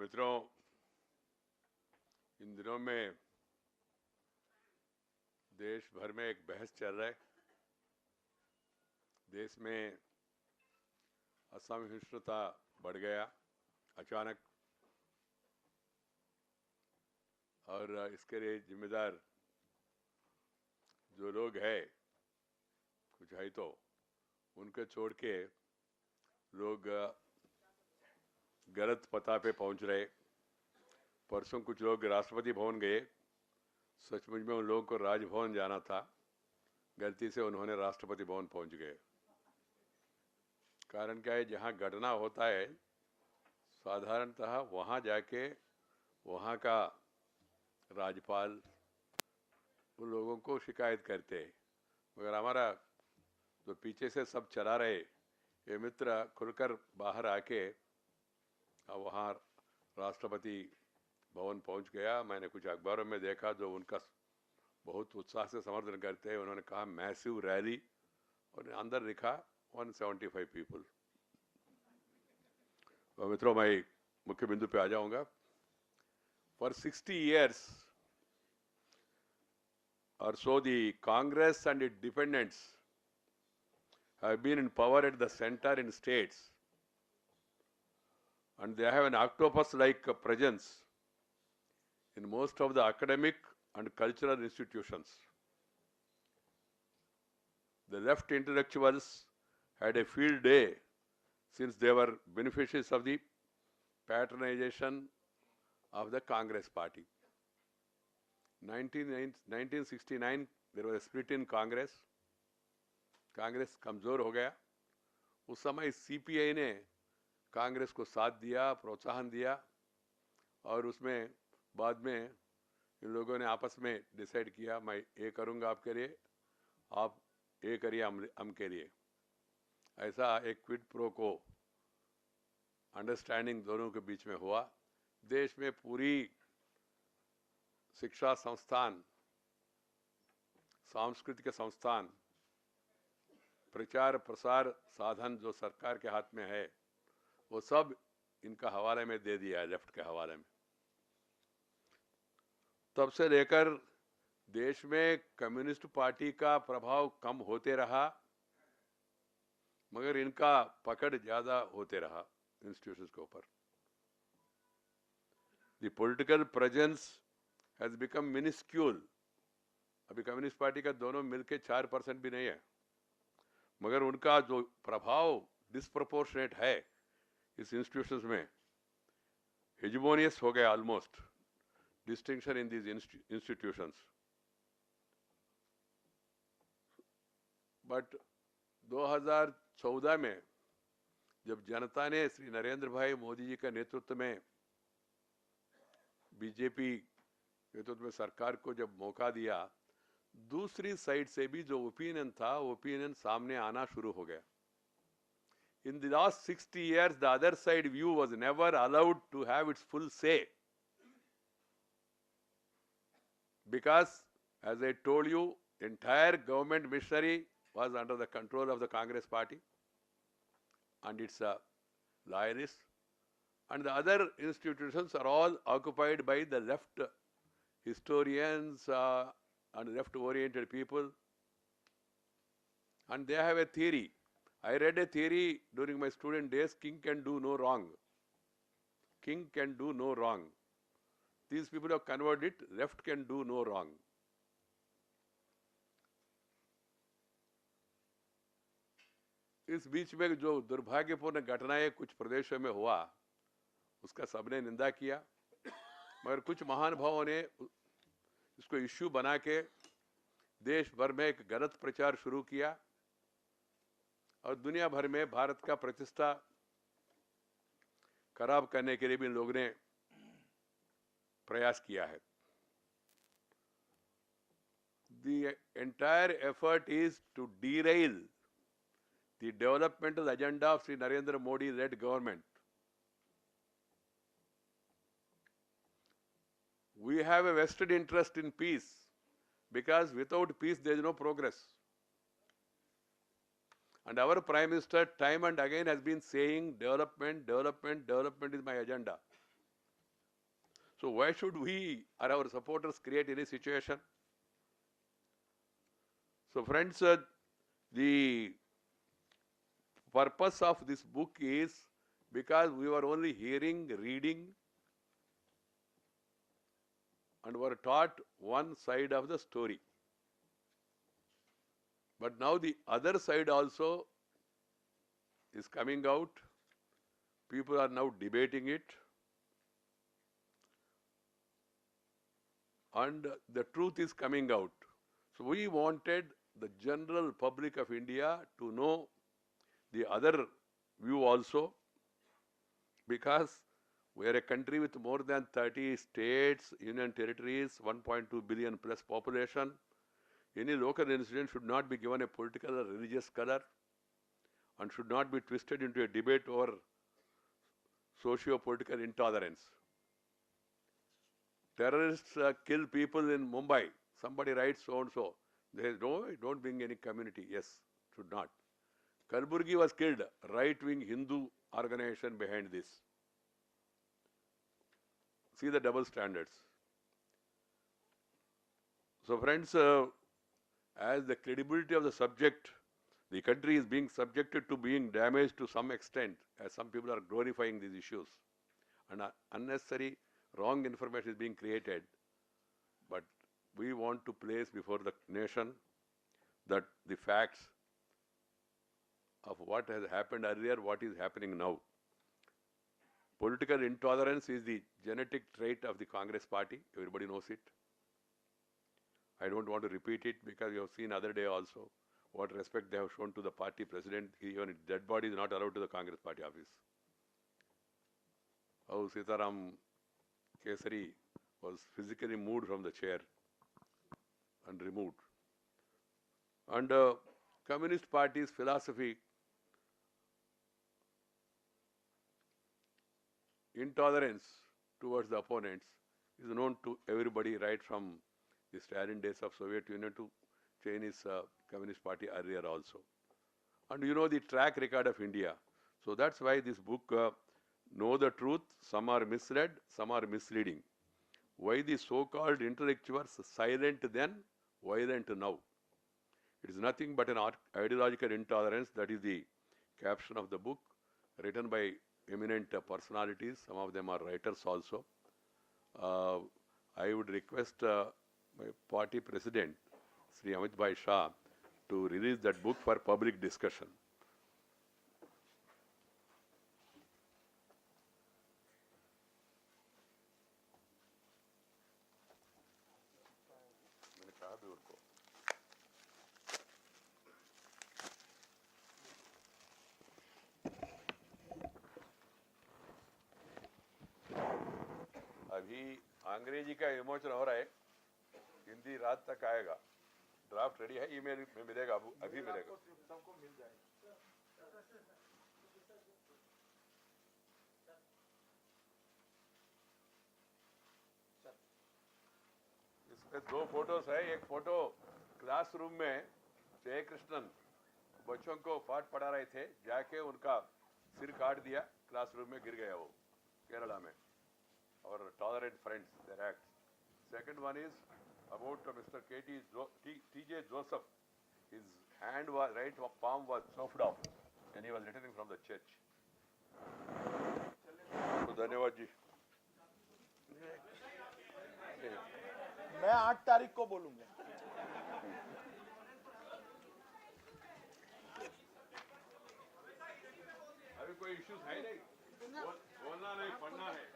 मित्रों, इन दिनों में देश भर में एक बहस चल रहा है। देश में असहिष्णुता बढ़ गया अचानक, और इसके लिए जिम्मेदार जो लोग हैं, कुछ है तो उनके छोड़ के लोग गलत पता पे पहुंच रहे। परसों कुछ लोग राष्ट्रपति भवन गए। सचमुच में उन लोगों को राजभवन जाना था, गलती से उन्होंने राष्ट्रपति भवन पहुंच गए। कारण क्या है, जहां घटना होता है साधारणतः वहां जाके वहां का राज्यपाल उन लोगों को शिकायत करते हैं। मगर हमारा जो पीछे से सब चला रहे ये मित्र खुलकर बाहर आके वहाँ राष्ट्रपति भवन पहुंच गया। मैंने कुछ अखबारों में देखा जो उनका बहुत उत्साह से समर्थन करते हैं। उन्होंने कहा मैसिव रैली, और अंदर लिखा 175 पीपल। तो मित्रों, मैं मुख्य बिंदु पे आ जाऊंगा। For 60 years or so, the Congress and its dependents have been in power at the center in states, and they have an octopus-like presence in most of the academic and cultural institutions. The left intellectuals had a field day since they were beneficiaries of the patronization of the Congress party. 1969 there was a split in Congress. Congress कमजोर हो गया। उस समय CPI ने कांग्रेस को साथ दिया, प्रोत्साहन दिया, और उसमें बाद में इन लोगों ने आपस में डिसाइड किया मैं ये करूंगा आपके लिए, आप ये करिए हम के लिए। ऐसा एक क्विड प्रो को अंडरस्टैंडिंग दोनों के बीच में हुआ। देश में पूरी शिक्षा संस्थान, सांस्कृतिक संस्थान, प्रचार प्रसार साधन जो सरकार के हाथ में है वो सब इनका हवाले में दे दिया है, लेफ्ट के हवाले में। तब से लेकर देश में कम्युनिस्ट पार्टी का प्रभाव कम होते रहा, मगर इनका पकड़ ज्यादा होते रहा इंस्टीट्यूशंस के ऊपर। The political presence has become minuscule. अभी कम्युनिस्ट पार्टी का दोनों मिलके 4% भी नहीं है, मगर उनका जो प्रभाव डिस्प्रोपोर्शनेट है इस इंस्टीट्यूशंस में, हेजिमोनियस हो गया almost, distinction in these institutions. But 2014 में जब जनता ने श्री नरेंद्र भाई मोदी जी के नेतृत्व में, बीजेपी नेतृत्व में सरकार को जब मौका दिया, दूसरी साइड से भी जो ओपिनियन था वो ओपिनियन सामने आना शुरू हो गया। In the last 60 years, the other side view was never allowed to have its full say, because, as I told you, entire government machinery was under the control of the Congress party and its loyalists, and the other institutions are all occupied by the left historians and left-oriented people, and they have a theory. I read a theory during my student days: king can do no wrong. King can do no wrong. These people have converted it, left can do no wrong. इस बीच में जो दुर्भाग्यपूर्ण घटनाएं कुछ प्रदेशों में हुआ उसका सबने निंदा किया, मगर कुछ महानुभावों ने इसको इश्यू बना के देश भर में एक गलत प्रचार शुरू किया, और दुनिया भर में भारत का प्रतिष्ठा खराब करने के लिए भी इन लोगों ने प्रयास किया है। The entire effort is to derail the developmental agenda of Sri Narendra Modi-led government. We have a vested interest in peace, because without peace there is no progress. And our Prime Minister time and again has been saying development, development, development is my agenda. So why should we or our supporters create any situation? So friends, the purpose of this book is because we were only hearing, reading, and were taught one side of the story. But now the other side also is coming out. People are now debating it. And the truth is coming out. So we wanted the general public of India to know the other view also, because we are a country with more than 30 states, union territories, 1.2 billion plus population. Any local incident should not be given a political or religious color and should not be twisted into a debate over socio-political intolerance. Terrorists kill people in Mumbai. Somebody writes so and so. They say, no, don't bring any community. Yes, should not. Kalburgi was killed. Right-wing Hindu organization behind this. See the double standards. So friends, as the credibility of the subject, the country is being subjected to being damaged to some extent, as some people are glorifying these issues. And unnecessary wrong information is being created. But we want to place before the nation that the facts of what has happened earlier, what is happening now. Political intolerance is the genetic trait of the Congress party. Everybody knows it. I don't want to repeat it because you have seen other day also what respect they have shown to the party president. Even dead body is not allowed to the Congress party office. How Sitaram Kesari was physically moved from the chair and removed. And Communist Party's philosophy, intolerance towards the opponents, is known to everybody right from the Stalin days of Soviet Union to Chinese Communist Party earlier also. And you know the track record of India. So that's why this book, Know the Truth, some are misled, some are misleading. Why the so-called intellectuals silent then, violent now? It is nothing but an ideological intolerance. That is the caption of the book, written by eminent personalities. Some of them are writers also. I would request my party president, Sri Amit Bhai Shah, to release that book for public discussion. अभी अंग्रेजी का विमोचन हो रहा है, हिंदी रात तक आएगा. ड्राफ्ट रेडी है, ईमेल में मिलेगा, अभी मिलेगा. सबको मिल जाएगा. इसमें दो फोटोस है. एक फोटो क्लासरूम में जयकृष्णन बच्चों को पाठ पढ़ा रहे थे, जाके उनका सिर काट दिया, क्लासरूम में गिर गया वो, केरला में. Our tolerant friends, their acts. Second one is about Mr. T.J. Joseph. His hand was, right palm was chopped off and he was returning from the church. So, धन्यवाद जी. मैं 8 तारीख को बोलूंगा. अभी कोई इश्यूज है नहीं, बोलना नहीं, पढ़ना है.